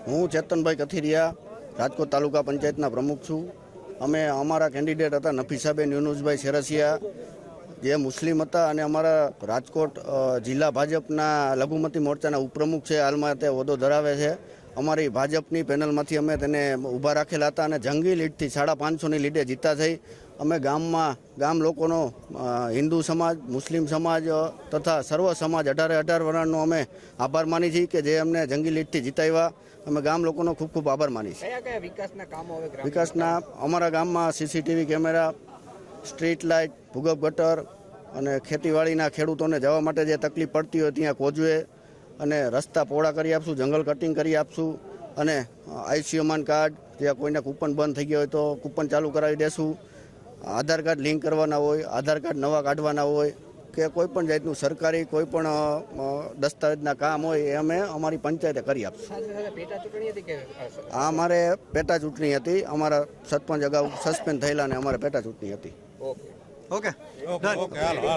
હું ચેતનભાઈ કથિરિયા રાજકોટ તાલુકા પંચાયતના પ્રમુખ છું. અમે અમારા કેન્ડિડેટ હતા નફીસાબેન યુનુસભાઈ શેરસિયા, જે મુસ્લિમ હતા અને અમારા રાજકોટ જિલ્લા ભાજપના લઘુમતી મોરચાના ઉપપ્રમુખ છે. હાલમાં તે હોદ્દો ધરાવે છે. અમારી ભાજપની પેનલમાંથી અમે તેને ઊભા રાખેલા હતા અને જંગી લીડથી 550ની લીડે જીતા થઈ. અમે ગામ લોકોનો હિન્દુ સમાજ, મુસ્લિમ સમાજ તથા સર્વ સમાજ 18 વર્ણનો અમે આભાર માની છીએ કે જે અમને જંગી લીડથી જીતાવ્યા. અમે ગામ લોકોનો ખૂબ ખૂબ આભાર માની છીએ. કયા વિકાસના કામો હવે વિકાસના અમારા ગામમાં સીસીટીવી કેમેરા, સ્ટ્રીટ લાઇટ, ભૂગર્ભ ગટર અને ખેતીવાડીના ખેડૂતોને જવા માટે જે તકલીફ પડતી હોય ત્યાં કોઝવે અને રસ્તા પહોળા કરી આપશું, જંગલ કટિંગ કરી આપશું અને આયુષ્યમાન કાર્ડ, જે કોઈને કૂપન બંધ થઈ ગયા હોય તો કૂપન ચાલુ કરાવી દેશું. આધાર કાર્ડ લિંક કરવાના હોય, આધાર કાર્ડ નવા કાઢવાના હોય કે કોઈ પણ જાતનું સરકારી કોઈ પણ દસ્તાવેજના કામ હોય એ અમે અમારી પંચાયતે કરી આપશું. આ અમારે પેટા ચૂંટણી હતી. અમારા સરપંચ અગાઉ સસ્પેન્ડ થયેલા અને અમારે પેટા ચૂંટણી હતી. ઓકે.